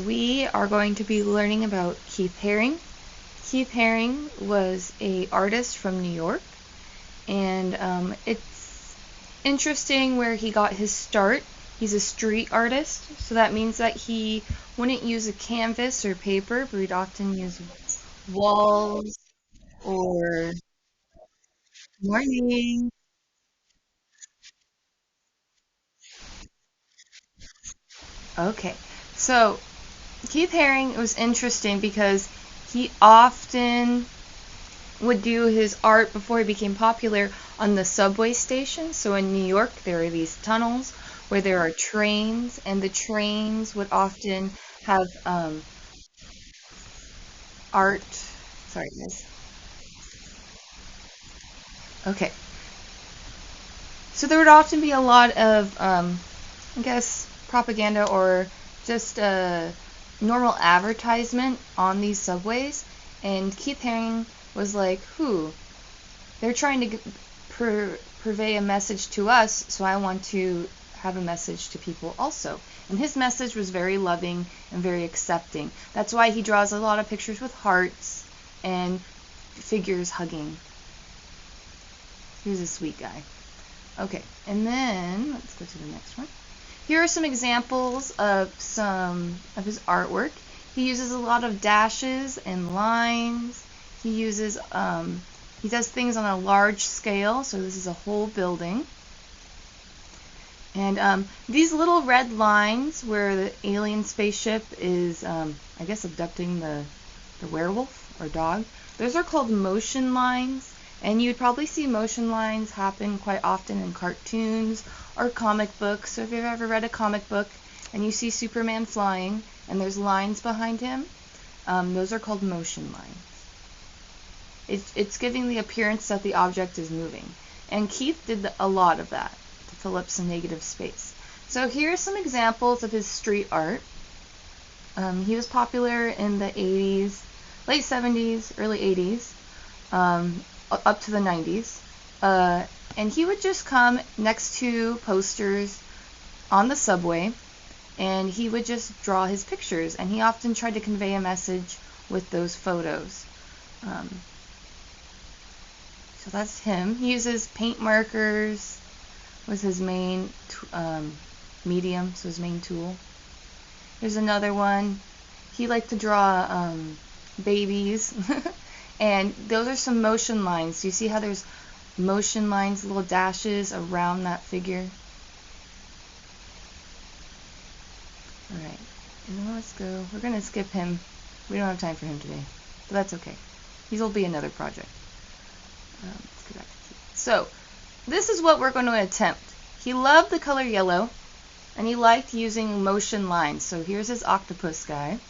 we are going to be learning about Keith Haring. Keith Haring was an artist from New York, and it's interesting where he got his start. He's a street artist, so that means that he wouldn't use a canvas or paper, but he'd often use walls or morning. Okay, so Keith Haring was interesting because he often would do his art before he became popular on the subway station. So in New York, there are these tunnels where there are trains, and the trains would often have art. Sorry, guys. Okay. So there would often be a lot of, I guess, propaganda or just normal advertisement on these subways. And Keith Haring was like, they're trying to purvey a message to us, so I want to have a message to people also. And his message was very loving and very accepting. That's why he draws a lot of pictures with hearts and figures hugging. He's a sweet guy. Okay, and then let's go to the next one. Here are some examples of some of his artwork. He uses a lot of dashes and lines. He does things on a large scale, so this is a whole building. And these little red lines where the alien spaceship is, I guess, abducting the werewolf or dog, those are called motion lines. And you'd probably see motion lines happen quite often in cartoons or comic books. So if you've ever read a comic book and you see Superman flying and there's lines behind him, those are called motion lines. It's giving the appearance that the object is moving. And Keith did a lot of that to fill up some negative space. So here are some examples of his street art. He was popular in the 80s, late 70s, early 80s. Up to the 90s. And he would just come next to posters on the subway and he would just draw his pictures. And he often tried to convey a message with those photos. So that's him. He uses paint markers was his main medium, so his main tool. Here's another one. He liked to draw babies. And those are some motion lines. You see how there's motion lines, little dashes around that figure? Alright, and let's go. We're going to skip him. We don't have time for him today, but that's okay. He'll be another project. Let's go back to Keith. So, this is what we're going to attempt. He loved the color yellow, and he liked using motion lines. So here's his octopus guy.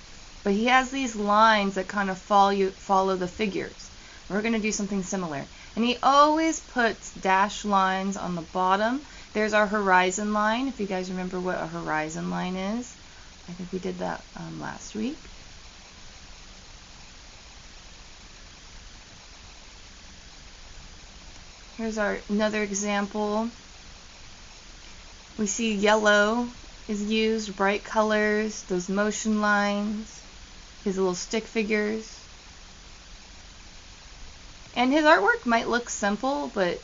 But he has these lines that kind of follow the figures. We're going to do something similar. And he always puts dash lines on the bottom. There's our horizon line, if you guys remember what a horizon line is. I think we did that last week. Here's another example. We see yellow is used, bright colors, those motion lines. His little stick figures. And his artwork might look simple, but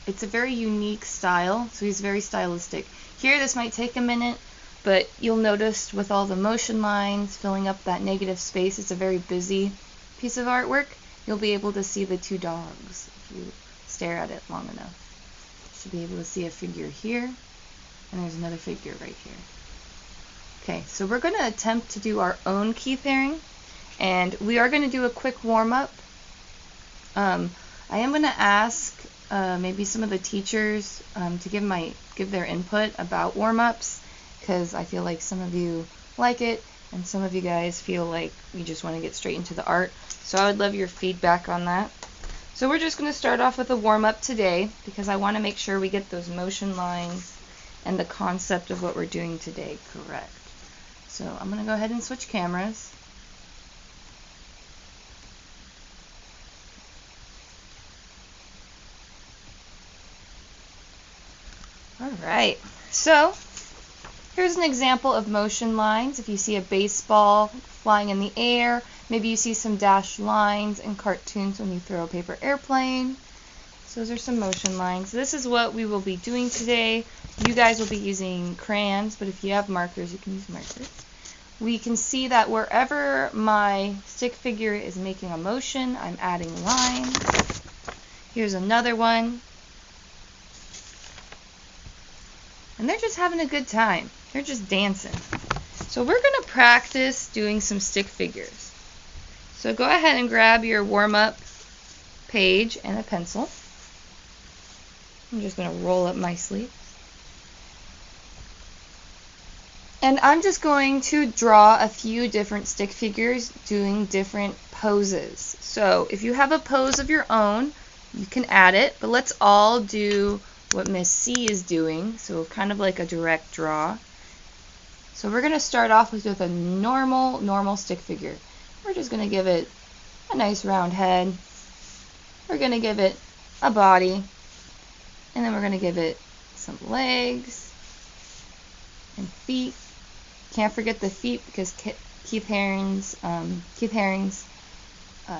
it's a very unique style, so he's very stylistic. Here, this might take a minute, but you'll notice with all the motion lines filling up that negative space, it's a very busy piece of artwork. You'll be able to see the two dogs if you stare at it long enough. You should be able to see a figure here, and there's another figure right here. Okay, so we're going to attempt to do our own Keith Haring, and we are going to do a quick warm-up. I am going to ask maybe some of the teachers to give their input about warm-ups, because I feel like some of you like it, and some of you guys feel like you just want to get straight into the art. So I would love your feedback on that. So we're just going to start off with a warm-up today, because I want to make sure we get those motion lines and the concept of what we're doing today correct. So I'm going to go ahead and switch cameras. Alright, so Here's an example of motion lines. If you see a baseball flying in the air, maybe you see some dashed lines in cartoons when you throw a paper airplane. So those are some motion lines. This is what we will be doing today. You guys will be using crayons, but if you have markers, you can use markers. We can see that wherever my stick figure is making a motion, I'm adding lines. Here's another one. And they're just having a good time. They're just dancing. So we're going to practice doing some stick figures. So go ahead and grab your warm-up page and a pencil. I'm just going to roll up my sleeves. And I'm just going to draw a few different stick figures doing different poses. So if you have a pose of your own, you can add it, but let's all do what Miss C is doing, so kind of like a direct draw. So we're going to start off with a normal stick figure. We're just going to give it a nice round head. We're going to give it a body, and then we're going to give it some legs and feet. Can't forget the feet because Keith Haring's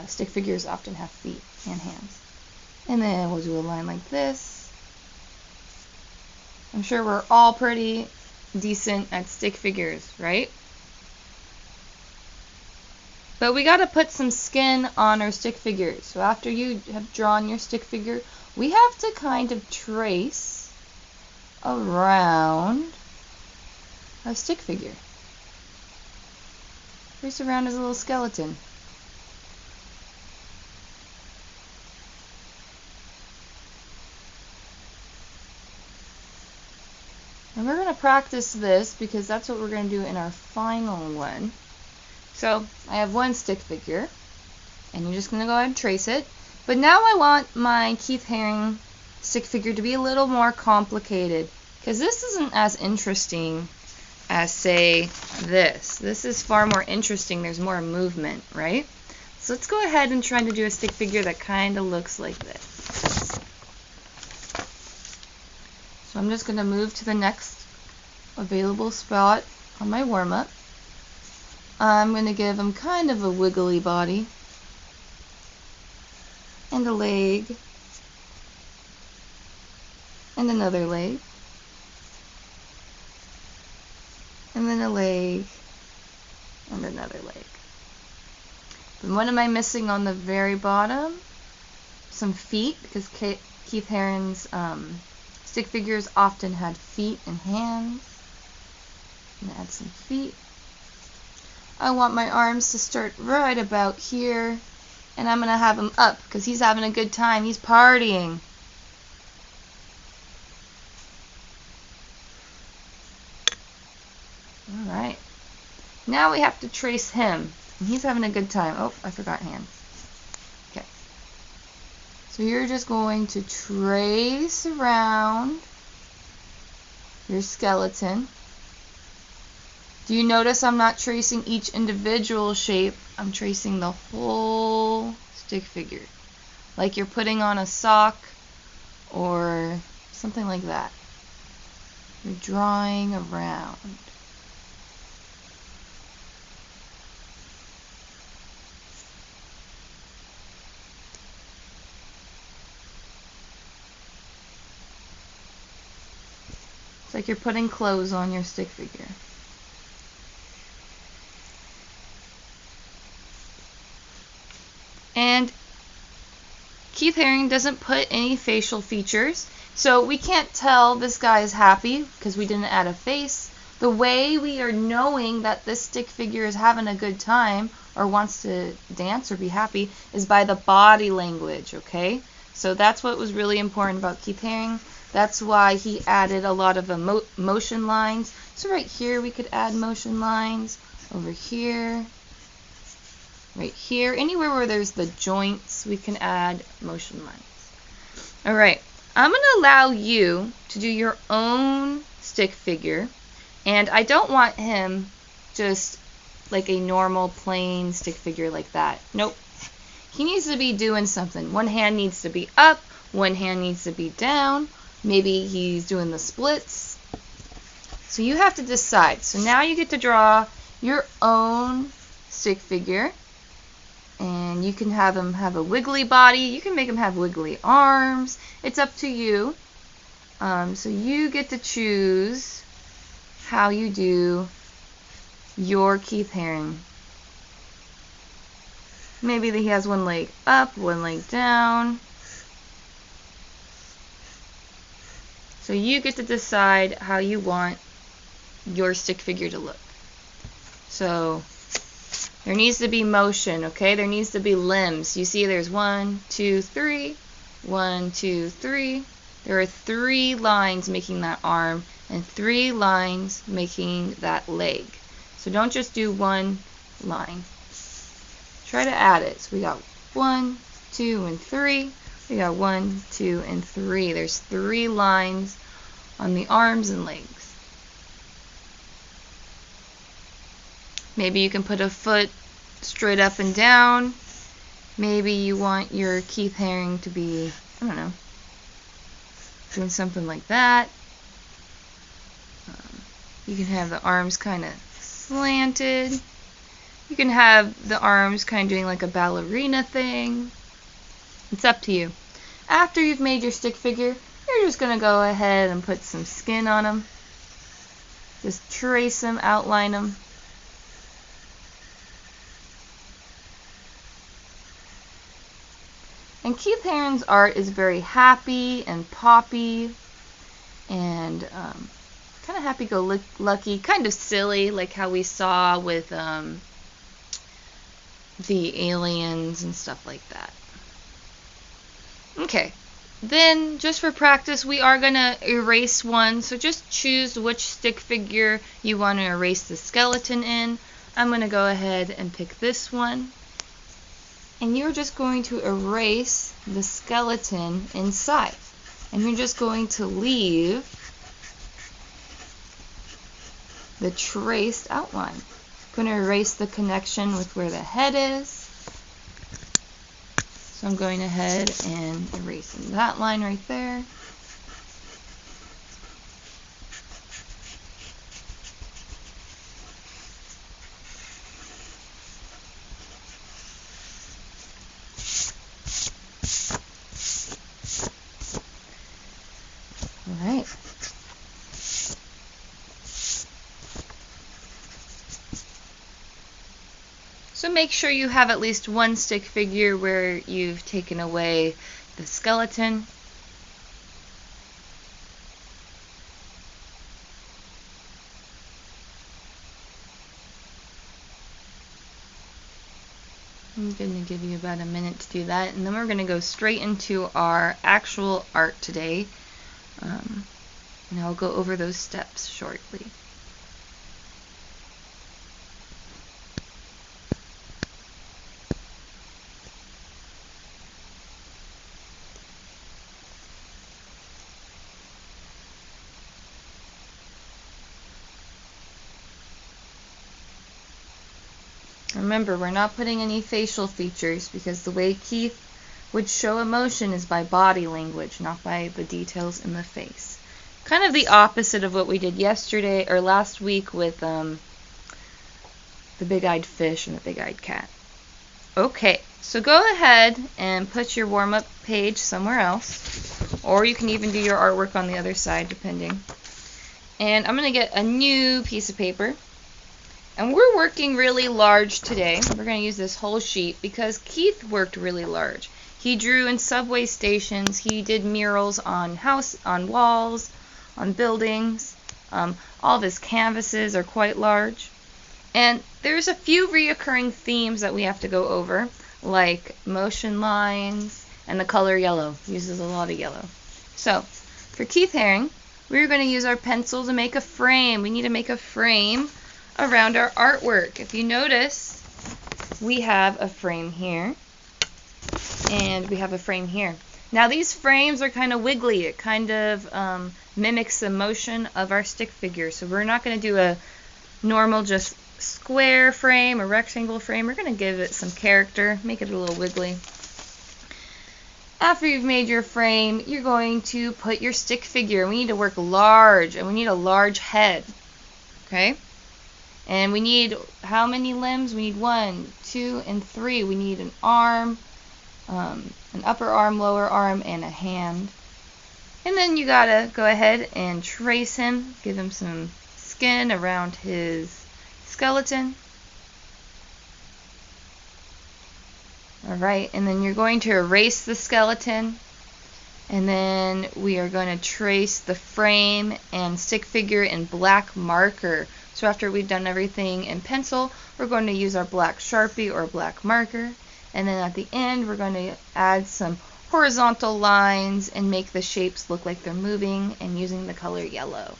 stick figures often have feet and hands. And then we'll do a line like this. I'm sure we're all pretty decent at stick figures, right? But we got to put some skin on our stick figures. So after you have drawn your stick figure, we have to kind of trace around a stick figure. Trace around his little skeleton. And we're going to practice this because that's what we're going to do in our final one. So I have one stick figure, and you're just going to go ahead and trace it. But now I want my Keith Haring stick figure to be a little more complicated because this isn't as interesting as, say, this. This is far more interesting. There's more movement, right? So let's go ahead and try to do a stick figure that kind of looks like this. So I'm just going to move to the next available spot on my warm-up. I'm going to give him kind of a wiggly body and a leg and another leg and then a leg and another leg. And what am I missing on the very bottom? Some feet, because Keith Haring's stick figures often had feet and hands. I'm going to add some feet. I want my arms to start right about here, and I'm going to have him up because he's having a good time. He's partying. Alright. Now we have to trace him. And he's having a good time. Oh, I forgot hands. Okay. So you're just going to trace around your skeleton. Do you notice I'm not tracing each individual shape? I'm tracing the whole stick figure. Like you're putting on a sock or something like that. You're drawing around. It's like you're putting clothes on your stick figure. And Keith Haring doesn't put any facial features, so we can't tell this guy is happy because we didn't add a face. The way we are knowing that this stick figure is having a good time or wants to dance or be happy is by the body language, okay? So that's what was really important about Keith Haring. That's why he added a lot of motion lines. So right here we could add motion lines. Over here. Right here. Anywhere where there's the joints, we can add motion lines. Alright. I'm going to allow you to do your own stick figure. And I don't want him just like a normal plain stick figure like that. Nope. He needs to be doing something. One hand needs to be up. One hand needs to be down. Maybe he's doing the splits. So you have to decide. So now you get to draw your own stick figure. And you can have him have a wiggly body. You can make him have wiggly arms. It's up to you. So you get to choose how you do your Keith Haring. Maybe that he has one leg up, one leg down. So you get to decide how you want your stick figure to look. So there needs to be motion, okay? There needs to be limbs. You see there's 1, 2, 3, 1, 2, 3. There are 3 lines making that arm and 3 lines making that leg. So don't just do one line. Try to add it. So we got 1, 2, and 3. We got 1, 2, and 3. There's 3 lines on the arms and legs. Maybe you can put a foot straight up and down. Maybe you want your Keith Haring to be, I don't know, doing something like that. You can have the arms kind of slanted. You can have the arms kind of doing like a ballerina thing. It's up to you. After you've made your stick figure, you're just going to go ahead and put some skin on them. Just trace them, outline them. And Keith Haring's art is very happy and poppy and kind of happy-go-lucky, kind of silly, like how we saw with the aliens and stuff like that. Okay, then just for practice, we are going to erase one. So just choose which stick figure you want to erase the skeleton in. I'm going to go ahead and pick this one. And you're just going to erase the skeleton inside. And you're just going to leave the traced outline. I'm going to erase the connection with where the head is. So I'm going ahead and erasing that line right there. Alright. So make sure you have at least one stick figure where you've taken away the skeleton. I'm going to give you about a minute to do that, and then we're going to go straight into our actual art today. And I'll go over those steps shortly. Remember, we're not putting any facial features because the way Keith would show emotion is by body language, not by the details in the face. Kind of the opposite of what we did yesterday or last week with the big-eyed fish and the big-eyed cat. Okay, so go ahead and put your warm-up page somewhere else, or you can even do your artwork on the other side, depending. And I'm going to get a new piece of paper. And we're working really large today. We're going to use this whole sheet because Keith worked really large. He drew in subway stations. He did murals on walls, on buildings. All of his canvases are quite large. And there's a few reoccurring themes that we have to go over, like motion lines and the color yellow. He uses a lot of yellow. So for Keith Haring, we're going to use our pencil to make a frame. We need to make a frame around our artwork. If you notice, we have a frame here and we have a frame here. Now these frames are kind of wiggly. It kind of mimics the motion of our stick figure. So we're not going to do a normal just square frame or rectangle frame. We're going to give it some character, make it a little wiggly. After you've made your frame, you're going to put your stick figure. We need to work large, and we need a large head. Okay? And we need how many limbs? We need 1, 2, and 3. We need an arm, an upper arm, lower arm, and a hand. And then you gotta go ahead and trace him, give him some skin around his skeleton. Alright, and then you're going to erase the skeleton, and then we are going to trace the frame and stick figure in black marker. So after we've done everything in pencil, we're going to use our black Sharpie or black marker, and then at the end we're going to add some horizontal lines and make the shapes look like they're moving and using the color yellow.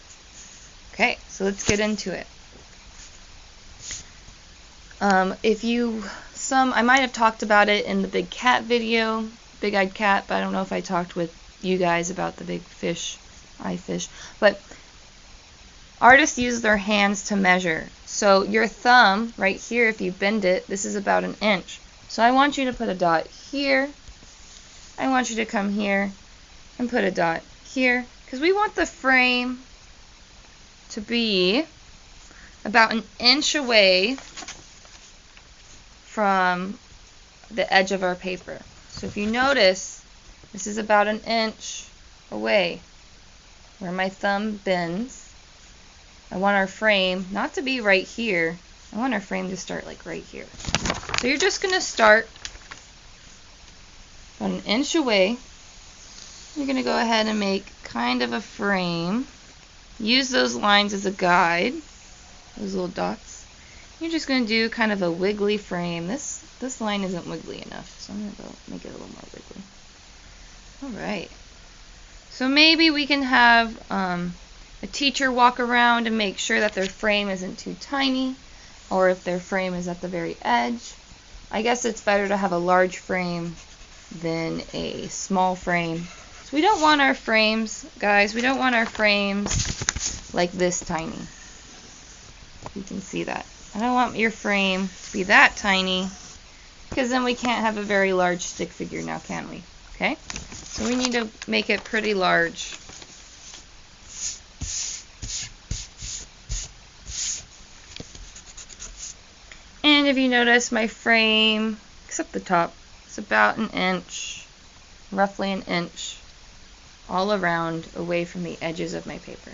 Okay, so let's get into it. I might have talked about it in the big cat video, big-eyed cat, but I don't know if I talked with you guys about the big fish, eye fish. But artists use their hands to measure. So your thumb, right here, if you bend it, this is about 1 inch. So I want you to put a dot here. I want you to come here and put a dot here, because we want the frame to be about 1 inch away from the edge of our paper. So if you notice, this is about 1 inch away where my thumb bends. I want our frame not to be right here. I want our frame to start like right here. So you're just going to start about 1 inch away. You're going to go ahead and make kind of a frame. Use those lines as a guide, those little dots. You're just going to do kind of a wiggly frame. This line isn't wiggly enough, so I'm going to go make it a little more wiggly. Alright. So maybe we can have a teacher walk around and make sure that their frame isn't too tiny, or if their frame is at the very edge. I guess it's better to have a large frame than a small frame. So we don't want our frames, guys, we don't want our frames like this tiny. You can see that. I don't want your frame to be that tiny, because then we can't have a very large stick figure now, can we? Okay? So we need to make it pretty large. And if you notice, my frame, except the top, is about 1 inch, roughly 1 inch, all around, away from the edges of my paper.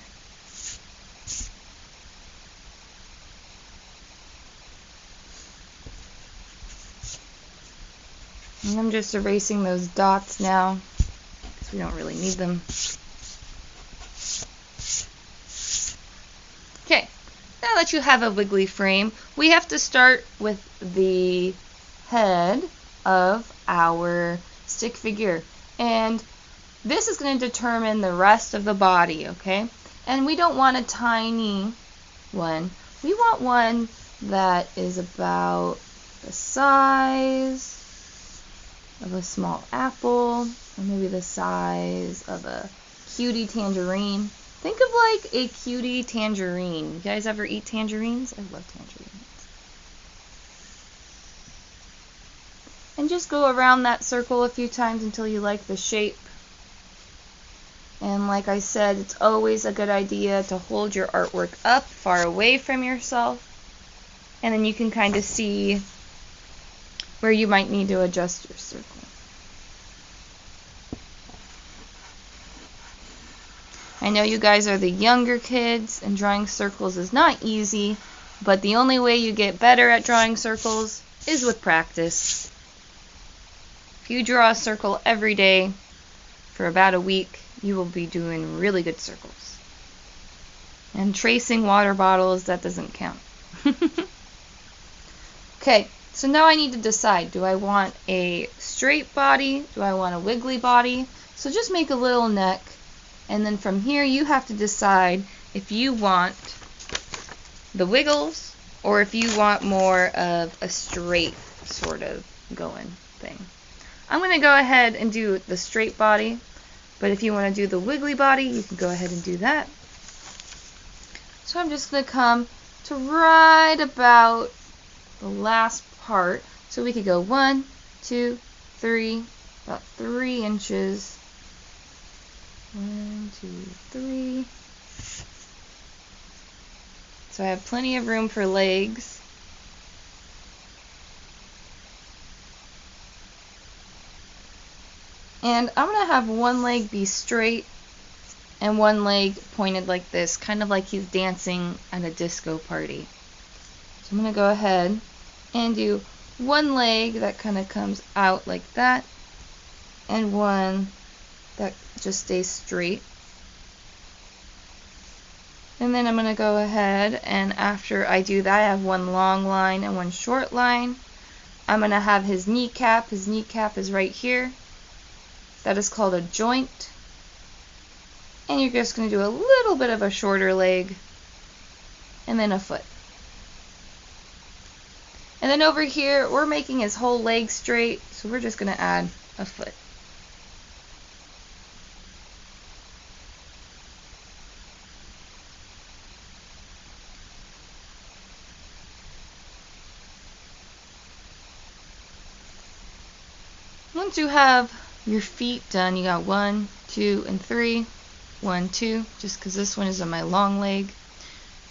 And I'm just erasing those dots now, because we don't really need them. Okay, now that you have a wiggly frame, we have to start with the head of our stick figure. And this is going to determine the rest of the body, okay? And we don't want a tiny one. We want one that is about the size of a small apple, or maybe the size of a cutie tangerine. Think of like a cutie tangerine. You guys ever eat tangerines? I love tangerines. And just go around that circle a few times until you like the shape. And like I said, it's always a good idea to hold your artwork up far away from yourself, and then you can kind of see where you might need to adjust your circle. I know you guys are the younger kids, and drawing circles is not easy, but the only way you get better at drawing circles is with practice. If you draw a circle every day for about a week, you will be doing really good circles. And tracing water bottles, that doesn't count. Okay, so now I need to decide, do I want a straight body? Do I want a wiggly body? So just make a little neck, and then from here you have to decide if you want the wiggles or if you want more of a straight sort of going thing. I'm going to go ahead and do the straight body, but if you want to do the wiggly body, you can go ahead and do that. So I'm just going to come to right about the last part. So we could go 1, 2, 3, about 3 inches. 1, 2, 3. So I have plenty of room for legs. And I'm going to have one leg be straight and one leg pointed like this, kind of like he's dancing at a disco party. So I'm going to go ahead and do one leg that kind of comes out like that, and one that just stays straight. And then I'm going to go ahead, and after I do that, I have one long line and one short line. I'm going to have his kneecap. His kneecap is right here. That is called a joint. And you're just going to do a little bit of a shorter leg, and then a foot. And then over here, we're making his whole leg straight, so we're just going to add a foot. Once you have your feet done, you got 1, 2, and 3. 1, 2, just because this one is on my long leg.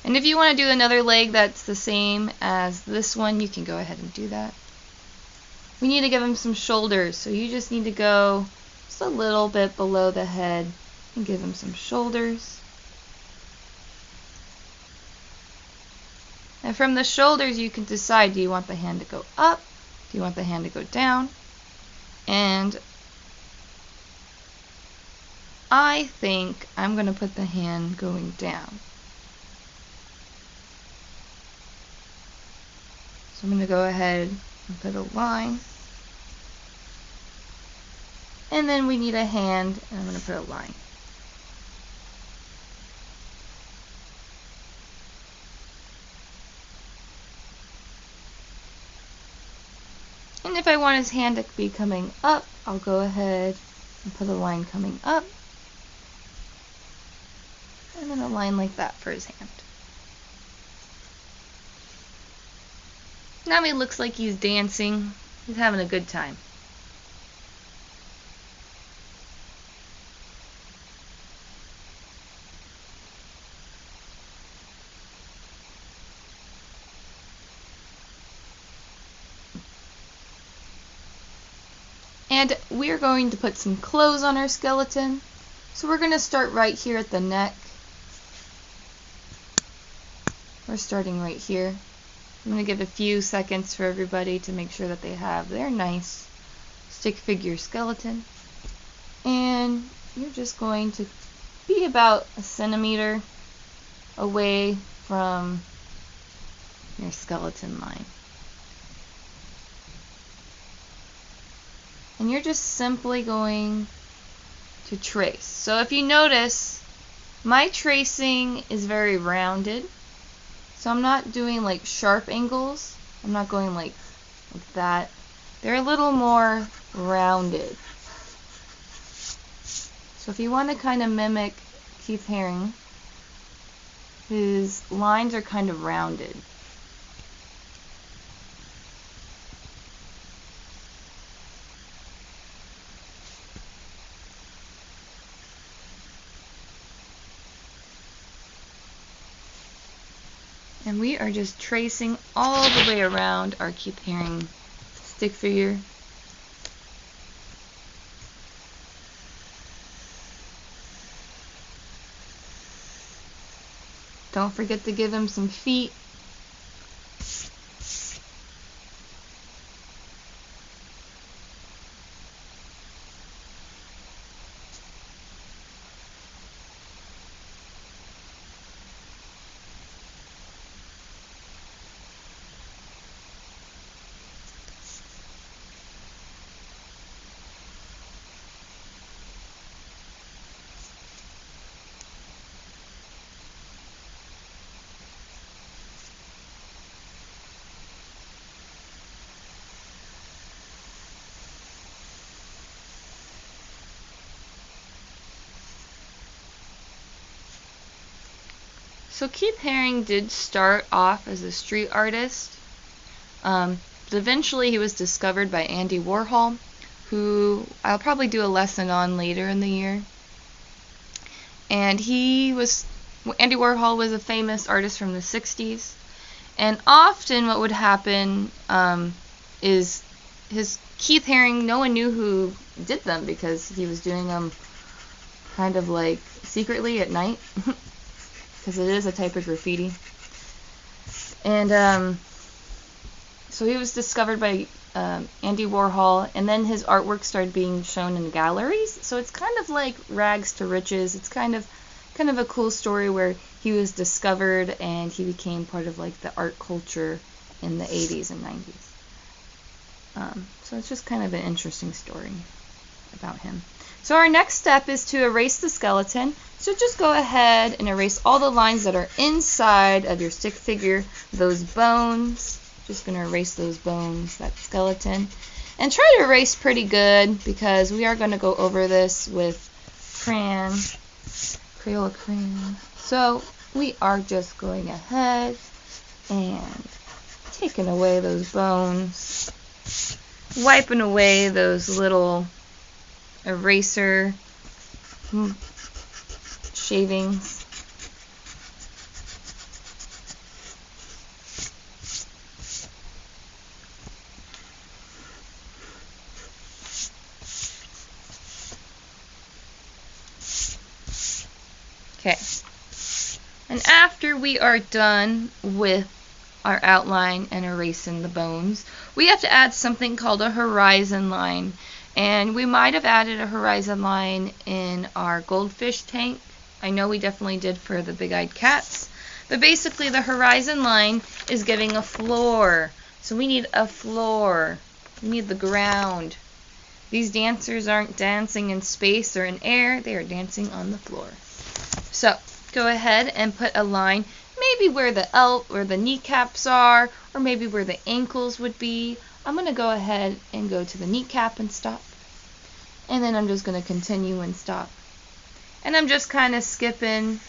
And if you want to do another leg that's the same as this one, you can go ahead and do that. We need to give him some shoulders, so you just need to go just a little bit below the head and give him some shoulders. And from the shoulders, you can decide, do you want the hand to go up? Do you want the hand to go down? And I think I'm going to put the hand going down. So I'm going to go ahead and put a line. And then we need a hand, and I'm going to put a line. And if I want his hand to be coming up, I'll go ahead and put a line coming up. And then a line like that for his hand. Now he looks like he's dancing. He's having a good time. And we're going to put some clothes on our skeleton. So we're going to start right here at the neck. We're starting right here. I'm going to give a few seconds for everybody to make sure that they have their nice stick figure skeleton. And you're just going to be about a centimeter away from your skeleton line. And you're just simply going to trace. So if you notice, my tracing is very rounded. So I'm not doing like sharp angles. I'm not going like that. They're a little more rounded. So if you want to kind of mimic Keith Haring, his lines are kind of rounded. And we are just tracing all the way around our Keith Haring stick figure. Don't forget to give him some feet. So Keith Haring did start off as a street artist, but eventually he was discovered by Andy Warhol, who I'll probably do a lesson on later in the year. And Andy Warhol was a famous artist from the 60s. And often what would happen is Keith Haring, no one knew who did them because he was doing them kind of like secretly at night, because it is a type of graffiti. And so he was discovered by Andy Warhol, and then his artwork started being shown in galleries. So it's kind of like rags to riches. It's kind of a cool story where he was discovered and he became part of like the art culture in the 80s and 90s. So it's just kind of an interesting story about him. So our next step is to erase the skeleton. So just go ahead and erase all the lines that are inside of your stick figure, those bones. Just going to erase those bones, that skeleton. And try to erase pretty good because we are going to go over this with Crayola crayon. So we are just going ahead and taking away those bones, wiping away those little eraser shavings. Okay. And after we are done with our outline and erasing the bones, we have to add something called a horizon line. And we might have added a horizon line in our goldfish tank. I know we definitely did for the big-eyed cats. But basically the horizon line is giving a floor. So we need a floor. We need the ground. These dancers aren't dancing in space or in air. They are dancing on the floor. So go ahead and put a line, maybe where the kneecaps are, or maybe where the ankles would be. I'm going to go ahead and go to the kneecap and stop. And then I'm just going to continue and stop. And I'm just kind of skipping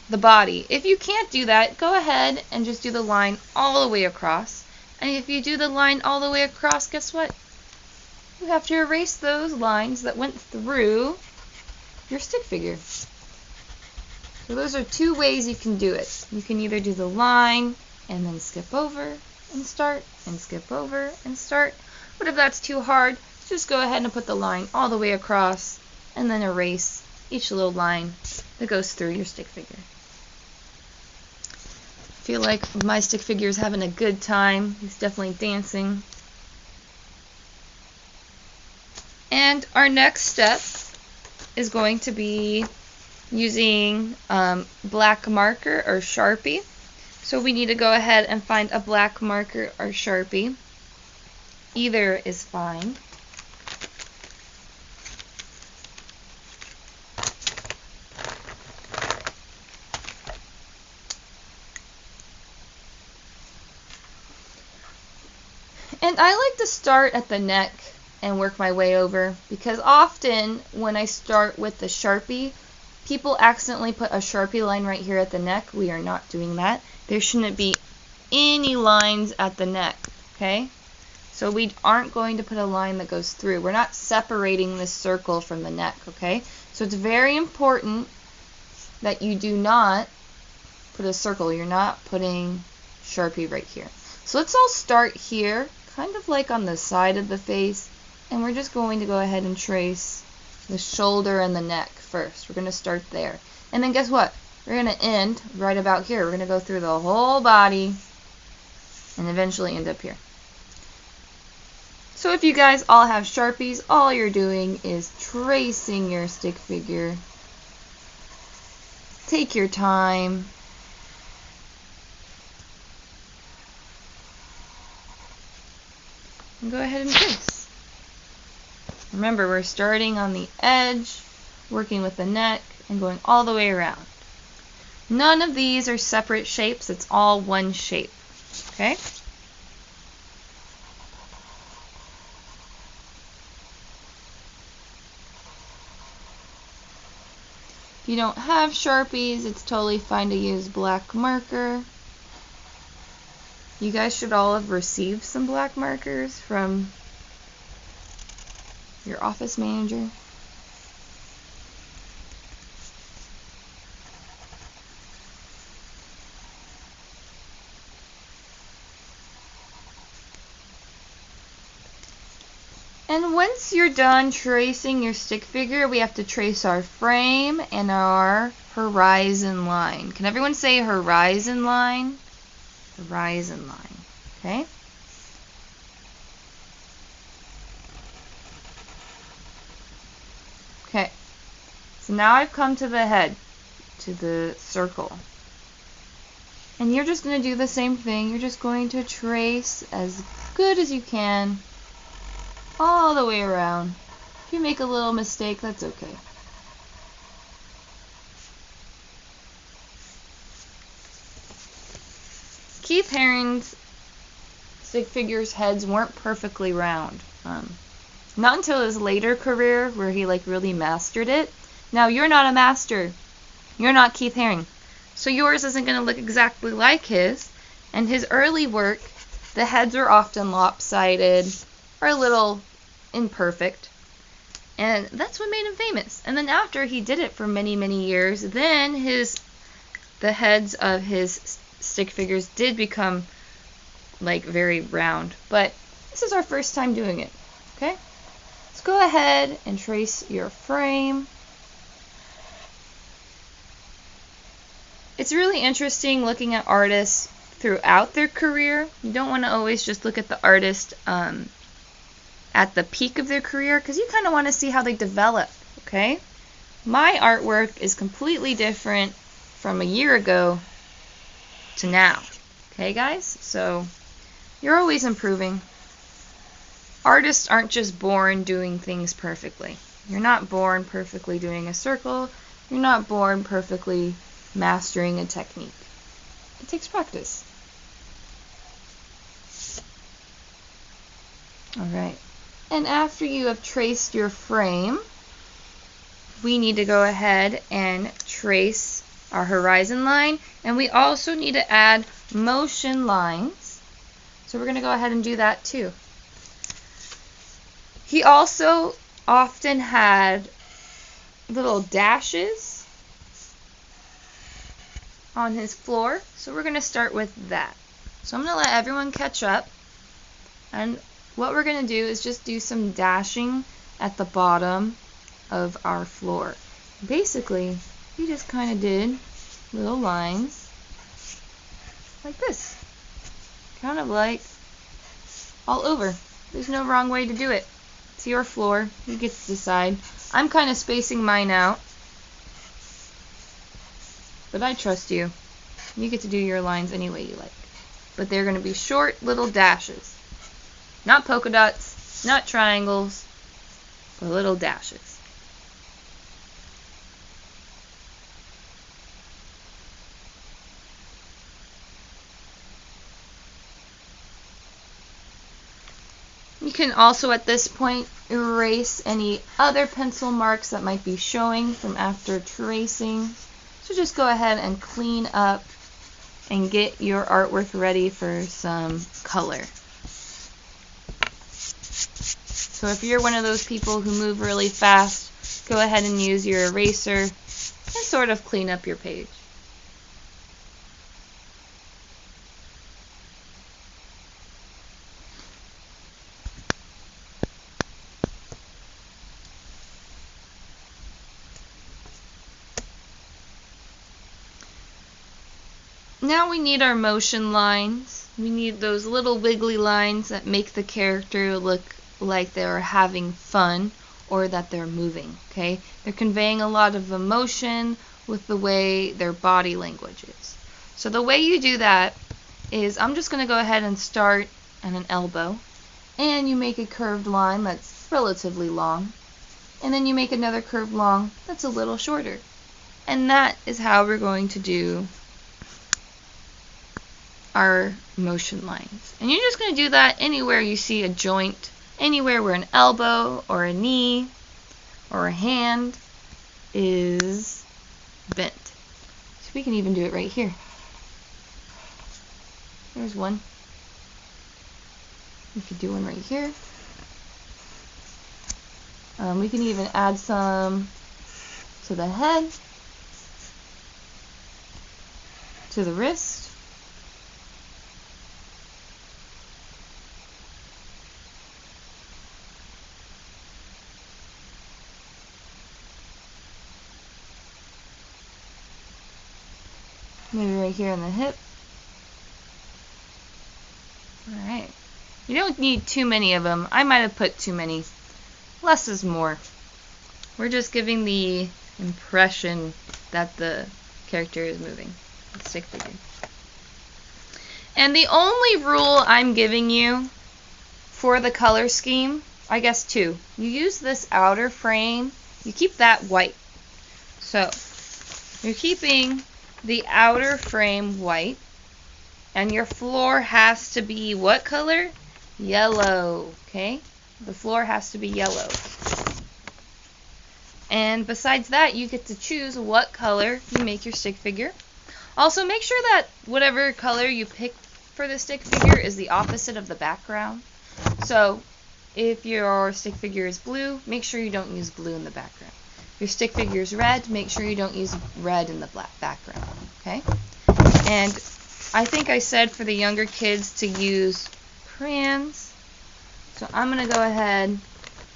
the body. If you can't do that, go ahead and just do the line all the way across. And if you do the line all the way across, guess what? You have to erase those lines that went through your stick figure. So those are two ways you can do it. You can either do the line and then skip over and start, and skip over and start. But if that's too hard, just go ahead and put the line all the way across and then erase each little line that goes through your stick figure. I feel like my stick figure is having a good time. He's definitely dancing. And our next step is going to be using black marker or Sharpie. So we need to go ahead and find a black marker or Sharpie. Either is fine. And I like to start at the neck and work my way over, because often when I start with the Sharpie, people accidentally put a Sharpie line right here at the neck. We are not doing that. There shouldn't be any lines at the neck, okay? So we aren't going to put a line that goes through. We're not separating this circle from the neck, okay? So it's very important that you do not put a circle. You're not putting Sharpie right here. So let's all start here, kind of like on the side of the face, and we're just going to go ahead and trace the shoulder and the neck first. We're going to start there. And then guess what? We're going to end right about here. We're going to go through the whole body and eventually end up here. So if you guys all have Sharpies, all you're doing is tracing your stick figure. Take your time. And go ahead and trace. Remember, we're starting on the edge, working with the neck, and going all the way around. None of these are separate shapes. It's all one shape. Okay? If you don't have Sharpies, it's totally fine to use black marker. You guys should all have received some black markers from your office manager. And once you're done tracing your stick figure, we have to trace our frame and our horizon line. Can everyone say horizon line? Horizon line. Okay? Okay. So now I've come to the head, to the circle. And you're just going to do the same thing. You're just going to trace as good as you can all the way around. If you make a little mistake, that's okay. Keith Haring's stick figures' heads weren't perfectly round. Not until his later career where he really mastered it. Now, you're not a master. You're not Keith Haring. So yours isn't going to look exactly like his. And his early work, the heads were often lopsided or a little imperfect. And that's what made him famous. And then after he did it for many, many years, then the heads of his stick figures did become very round. But this is our first time doing it. Okay? Let's go ahead and trace your frame. It's really interesting looking at artists throughout their career. You don't want to always just look at the artist at the peak of their career, because you kind of want to see how they develop, okay? My artwork is completely different from a year ago to now, okay, guys? So you're always improving. Artists aren't just born doing things perfectly. You're not born perfectly doing a circle. You're not born perfectly mastering a technique. It takes practice. All right. And after you have traced your frame, we need to go ahead and trace our horizon line, and we also need to add motion lines. So we're going to go ahead and do that too. He also often had little dashes on his floor, so we're going to start with that. So I'm going to let everyone catch up, and what we're going to do is just do some dashing at the bottom of our floor. Basically, he just kind of did little lines like this, kind of like all over. There's no wrong way to do it. It's your floor. You get to decide. I'm kind of spacing mine out, but I trust you. You get to do your lines any way you like. But they're going to be short little dashes. Not polka dots, not triangles, but little dashes. You can also at this point erase any other pencil marks that might be showing from after tracing. So just go ahead and clean up and get your artwork ready for some color. So if you're one of those people who move really fast, go ahead and use your eraser and sort of clean up your page. Now we need our motion lines. We need those little wiggly lines that make the character look like they're having fun or that they're moving, okay? They're conveying a lot of emotion with the way their body language is. So the way you do that is I'm just going to go ahead and start at an elbow, and you make a curved line that's relatively long, and then you make another curved line that's a little shorter. And that is how we're going to do our motion lines. And you're just going to do that anywhere you see a joint, anywhere where an elbow or a knee or a hand is bent. So we can even do it right here. There's one. We could do one right here. We can even add some to the head, to the wrist. Maybe right here in the hip. Alright. You don't need too many of them. I might have put too many. Less is more. We're just giving the impression that the character is moving. The stick figure. And the only rule I'm giving you for the color scheme, I guess two. You use this outer frame. You keep that white. So, you're keeping the outer frame white, and your floor has to be what color? Yellow, okay? The floor has to be yellow. And besides that, you get to choose what color you make your stick figure. Also, make sure that whatever color you pick for the stick figure is the opposite of the background. So, if your stick figure is blue, make sure you don't use blue in the background. Your stick figure is red, make sure you don't use red in the black background, okay? And I think I said for the younger kids to use crayons. So I'm going to go ahead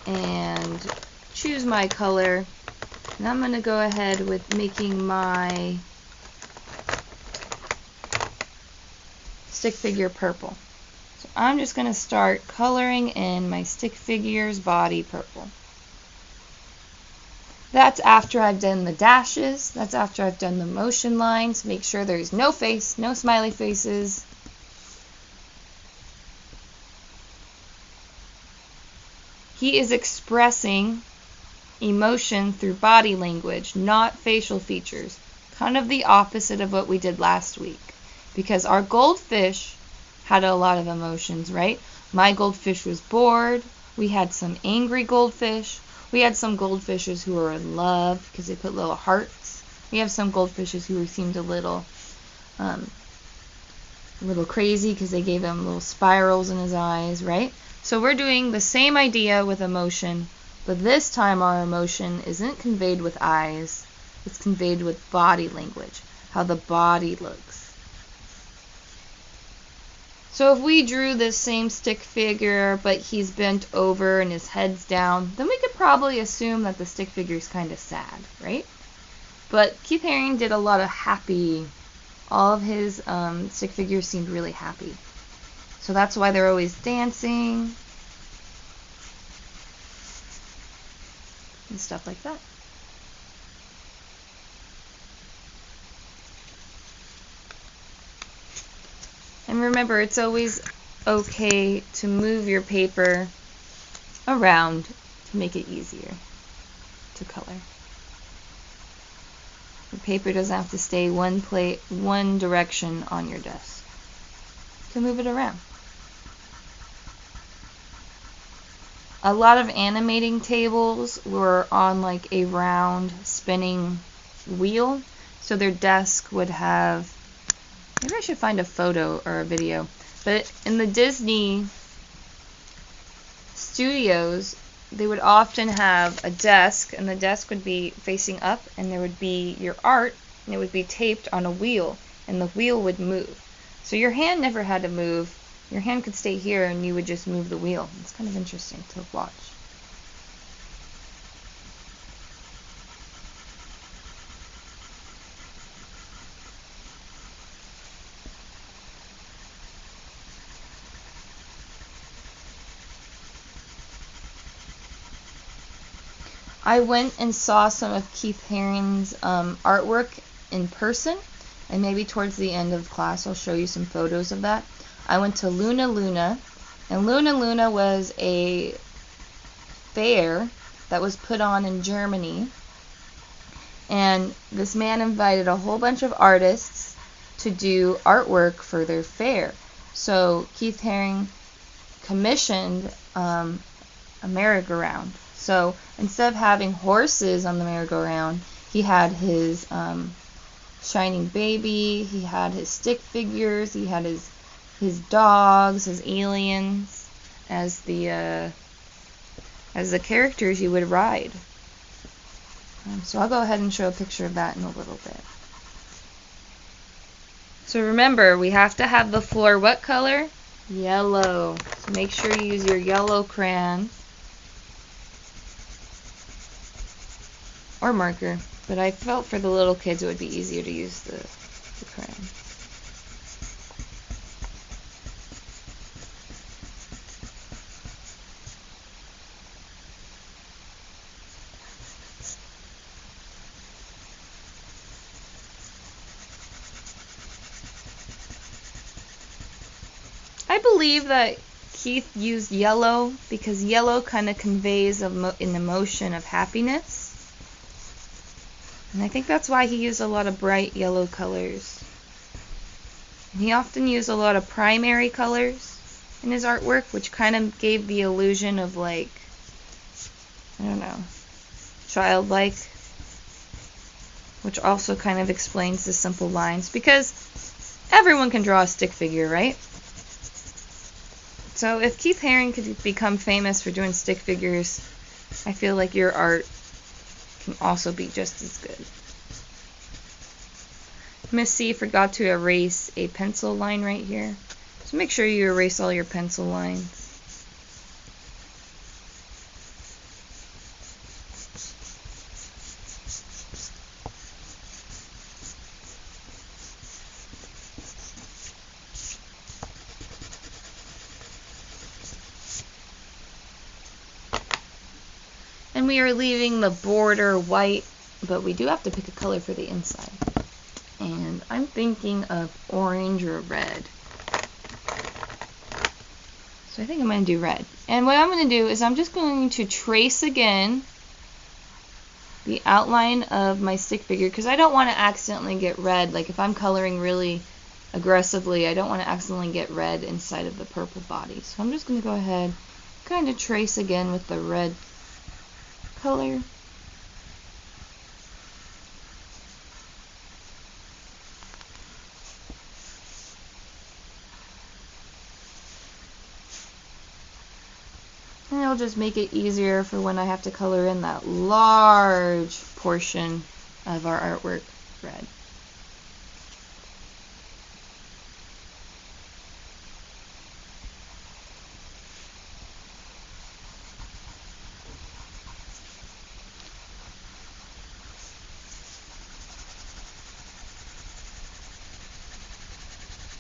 and choose my color. And I'm going to go ahead with making my stick figure purple. So I'm just going to start coloring in my stick figure's body purple. That's after I've done the dashes. That's after I've done the motion lines. Make sure there's no face, no smiley faces. He is expressing emotion through body language, not facial features. Kind of the opposite of what we did last week. Because our goldfish had a lot of emotions, right? My goldfish was bored. We had some angry goldfish. We had some goldfishes who were in love because they put little hearts. We have some goldfishes who seemed a little crazy because they gave him little spirals in his eyes, right? So we're doing the same idea with emotion, but this time our emotion isn't conveyed with eyes. It's conveyed with body language, how the body looks. So if we drew this same stick figure, but he's bent over and his head's down, then we could probably assume that the stick figure is kind of sad, right? But Keith Haring did a lot of happy. All of his stick figures seemed really happy. So that's why they're always dancing and stuff like that. And remember, it's always okay to move your paper around to make it easier to color. The paper doesn't have to stay one direction on your desk. You can move it around. A lot of animating tables were on like a round spinning wheel, so their desk would have, maybe I should find a photo or a video, but in the Disney studios, they would often have a desk, and the desk would be facing up, and there would be your art, and it would be taped on a wheel, and the wheel would move. So your hand never had to move. Your hand could stay here, and you would just move the wheel. It's kind of interesting to watch. I went and saw some of Keith Haring's artwork in person, and maybe towards the end of class I'll show you some photos of that. I went to Luna Luna, and Luna Luna was a fair that was put on in Germany, and this man invited a whole bunch of artists to do artwork for their fair. So Keith Haring commissioned a merry-go-round. So instead of having horses on the merry-go-round, he had his shining baby, he had his stick figures, he had his dogs, his aliens as the as the characters you would ride. So I'll go ahead and show a picture of that in a little bit. So remember, we have to have the floor what color? Yellow. So make sure you use your yellow crayon or marker. But I felt for the little kids it would be easier to use the crayon. I believe that Keith used yellow because yellow kind of conveys an emotion of happiness. And I think that's why he used a lot of bright yellow colors. And he often used a lot of primary colors in his artwork, which kind of gave the illusion of, like, I don't know, childlike, which also kind of explains the simple lines, because everyone can draw a stick figure, right? So if Keith Haring could become famous for doing stick figures, I feel like your art can also be just as good. Miss C forgot to erase a pencil line right here. So make sure you erase all your pencil lines. And we are leaving the border white, but we do have to pick a color for the inside. And I'm thinking of orange or red. So I think I'm going to do red. And what I'm going to do is I'm just going to trace again the outline of my stick figure, because I don't want to accidentally get red. Like if I'm coloring really aggressively, I don't want to accidentally get red inside of the purple body. So I'm just going to go ahead, kind of trace again with the red color. And it'll just make it easier for when I have to color in that large portion of our artwork red.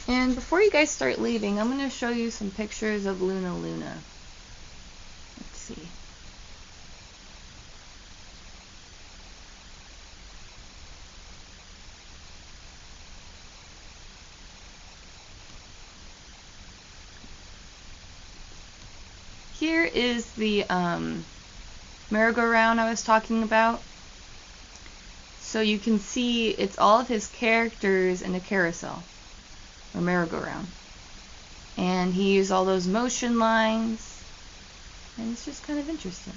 And before you guys start leaving, I'm going to show you some pictures of Luna Luna. Let's see. Here is the merry-go-round I was talking about. So you can see it's all of his characters in a carousel, or merry-go-round. And he used all those motion lines, and it's just kind of interesting.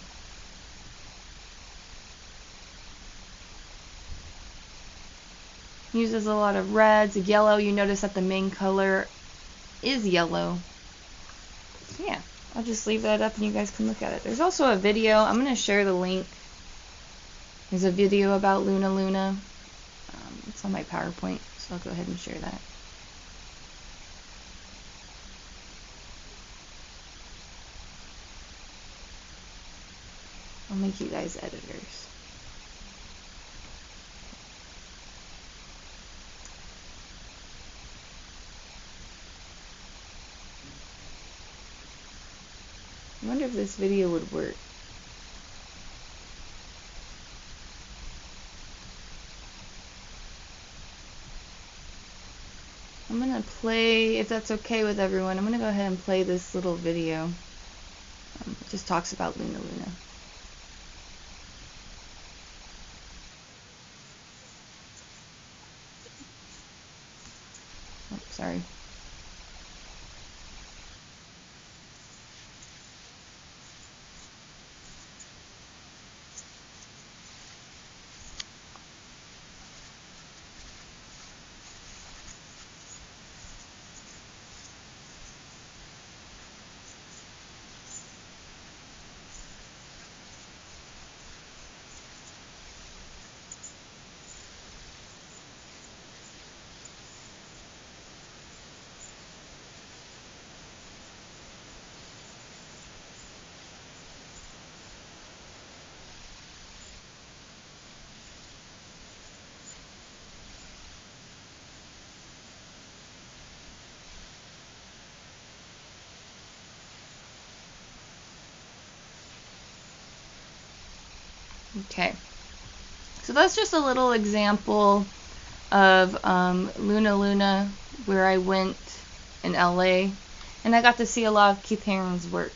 He uses a lot of reds, yellow. You notice that the main color is yellow. So yeah, I'll just leave that up and you guys can look at it. There's also a video. I'm going to share the link. There's a video about Luna Luna. It's on my PowerPoint, so I'll go ahead and share that. I'll make you guys editors. I wonder if this video would work. I'm going to play, if that's okay with everyone, I'm going to go ahead and play this little video. It just talks about Luna Luna. Oh, sorry. Okay, so that's just a little example of Luna Luna, where I went in LA, and I got to see a lot of Keith Haring's work.